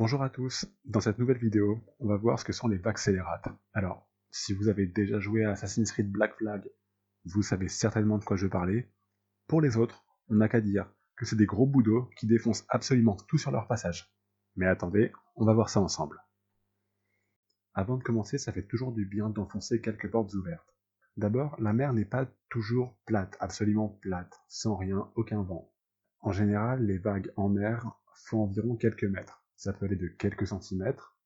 Bonjour à tous, dans cette nouvelle vidéo, on va voir ce que sont les vaccélérates. Alors, si vous avez déjà joué à Assassin's Creed Black Flag, vous savez certainement de quoi je veux parler. Pour les autres, on n'a qu'à dire que c'est des gros boudos qui défoncent absolument tout sur leur passage. Mais attendez, on va voir ça ensemble. Avant de commencer, ça fait toujours du bien d'enfoncer quelques portes ouvertes. D'abord, la mer n'est pas toujours plate, absolument plate, sans rien, aucun vent. En général, les vagues en mer font environ quelques mètres. Ça peut aller de quelques centimètres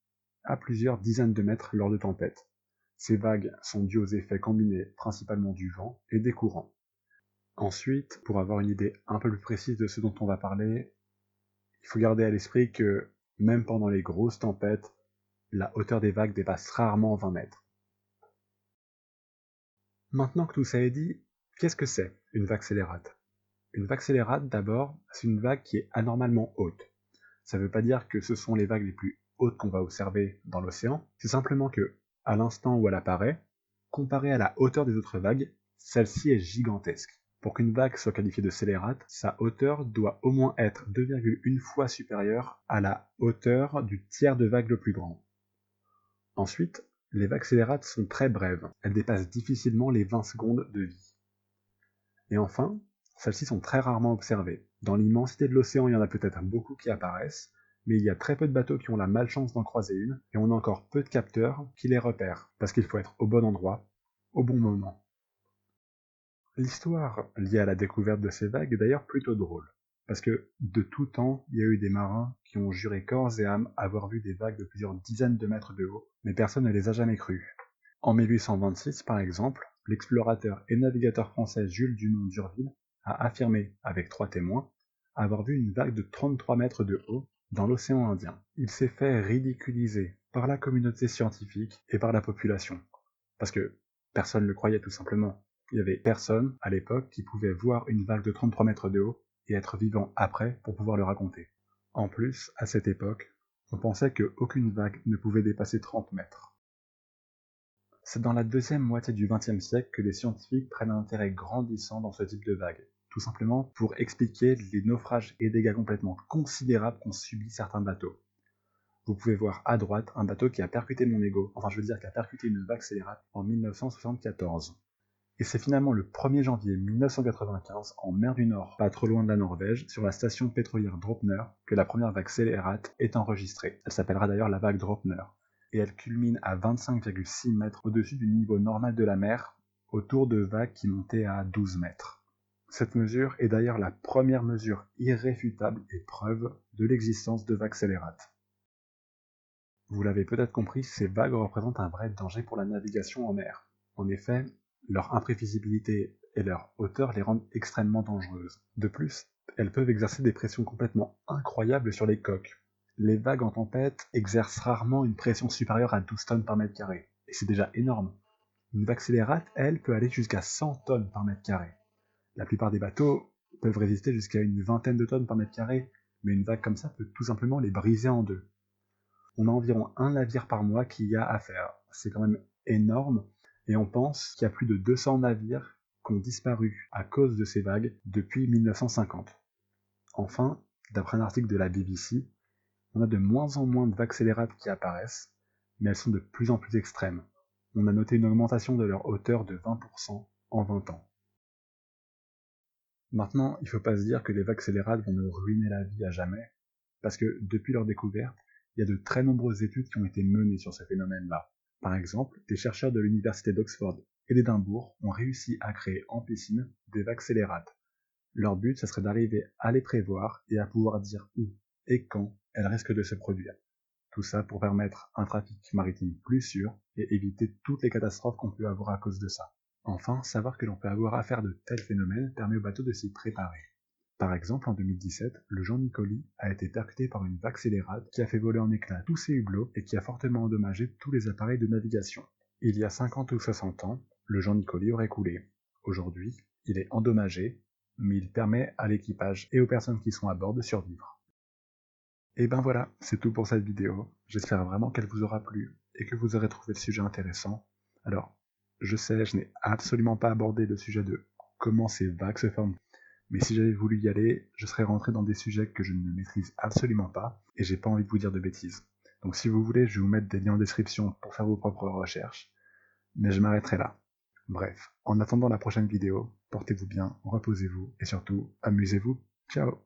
à plusieurs dizaines de mètres lors de tempêtes. Ces vagues sont dues aux effets combinés principalement du vent et des courants. Ensuite, pour avoir une idée un peu plus précise de ce dont on va parler, il faut garder à l'esprit que même pendant les grosses tempêtes, la hauteur des vagues dépasse rarement 20 mètres. Maintenant que tout ça est dit, qu'est-ce que c'est une vague scélérate? Une vague scélérate, d'abord, c'est une vague qui est anormalement haute. Ça ne veut pas dire que ce sont les vagues les plus hautes qu'on va observer dans l'océan, c'est simplement que, à l'instant où elle apparaît, comparée à la hauteur des autres vagues, celle-ci est gigantesque. Pour qu'une vague soit qualifiée de scélérate, sa hauteur doit au moins être 2,1 fois supérieure à la hauteur du tiers de vague le plus grand. Ensuite, les vagues scélérates sont très brèves, elles dépassent difficilement les 20 secondes de vie. Et enfin, celles-ci sont très rarement observées. Dans l'immensité de l'océan, il y en a peut-être beaucoup qui apparaissent, mais il y a très peu de bateaux qui ont la malchance d'en croiser une, et on a encore peu de capteurs qui les repèrent, parce qu'il faut être au bon endroit, au bon moment. L'histoire liée à la découverte de ces vagues est d'ailleurs plutôt drôle, parce que de tout temps, il y a eu des marins qui ont juré corps et âme avoir vu des vagues de plusieurs dizaines de mètres de haut, mais personne ne les a jamais crues. En 1826, par exemple, l'explorateur et navigateur français Jules Dumont-d'Urville a affirmé, avec 3 témoins, avoir vu une vague de 33 mètres de haut dans l'océan Indien. Il s'est fait ridiculiser par la communauté scientifique et par la population, parce que personne ne le croyait tout simplement. Il y avait personne à l'époque qui pouvait voir une vague de 33 mètres de haut et être vivant après pour pouvoir le raconter. En plus, à cette époque, on pensait qu'aucune vague ne pouvait dépasser 30 mètres. C'est dans la deuxième moitié du XXe siècle que les scientifiques prennent un intérêt grandissant dans ce type de vagues, tout simplement pour expliquer les naufrages et dégâts complètement considérables qu'ont subis certains bateaux. Vous pouvez voir à droite un bateau qui a percuté qui a percuté une vague scélérate en 1974. Et c'est finalement le 1er janvier 1995, en mer du Nord, pas trop loin de la Norvège, sur la station pétrolière Draupner, que la première vague scélérate est enregistrée. Elle s'appellera d'ailleurs la vague Draupner, et elle culmine à 25,6 mètres au-dessus du niveau normal de la mer, autour de vagues qui montaient à 12 mètres. Cette mesure est d'ailleurs la première mesure irréfutable et preuve de l'existence de vagues scélérates. Vous l'avez peut-être compris, ces vagues représentent un vrai danger pour la navigation en mer. En effet, leur imprévisibilité et leur hauteur les rendent extrêmement dangereuses. De plus, elles peuvent exercer des pressions complètement incroyables sur les coques. Les vagues en tempête exercent rarement une pression supérieure à 12 tonnes par mètre carré, et c'est déjà énorme. Une vague scélérate, elle, peut aller jusqu'à 100 tonnes par mètre carré. La plupart des bateaux peuvent résister jusqu'à une vingtaine de tonnes par mètre carré, mais une vague comme ça peut tout simplement les briser en deux. On a environ un navire par mois qui y a affaire. C'est quand même énorme, et on pense qu'il y a plus de 200 navires qui ont disparu à cause de ces vagues depuis 1950. Enfin, d'après un article de la BBC, on a de moins en moins de vagues scélérates qui apparaissent, mais elles sont de plus en plus extrêmes. On a noté une augmentation de leur hauteur de 20% en 20 ans. Maintenant, il ne faut pas se dire que les vagues scélérates vont nous ruiner la vie à jamais, parce que depuis leur découverte, il y a de très nombreuses études qui ont été menées sur ce phénomène-là. Par exemple, des chercheurs de l'université d'Oxford et d'Édimbourg ont réussi à créer en piscine des vagues scélérates. Leur but, ce serait d'arriver à les prévoir et à pouvoir dire où et quand elles risquent de se produire. Tout ça pour permettre un trafic maritime plus sûr et éviter toutes les catastrophes qu'on peut avoir à cause de ça. Enfin, savoir que l'on peut avoir affaire de tels phénomènes permet aux bateaux de s'y préparer. Par exemple, en 2017, le Jean Nicoli a été percuté par une vague scélérate qui a fait voler en éclats tous ses hublots et qui a fortement endommagé tous les appareils de navigation. Il y a 50 ou 60 ans, le Jean Nicoli aurait coulé. Aujourd'hui, il est endommagé, mais il permet à l'équipage et aux personnes qui sont à bord de survivre. Et ben voilà, c'est tout pour cette vidéo. J'espère vraiment qu'elle vous aura plu et que vous aurez trouvé le sujet intéressant. Alors, je sais, je n'ai absolument pas abordé le sujet de comment ces vagues se forment, Mais si j'avais voulu y aller, je serais rentré dans des sujets que je ne maîtrise absolument pas, et j'ai pas envie de vous dire de bêtises. Donc si vous voulez, je vais vous mettre des liens en description pour faire vos propres recherches, mais je m'arrêterai là. Bref, en attendant la prochaine vidéo, portez-vous bien, reposez-vous, et surtout, amusez-vous. Ciao!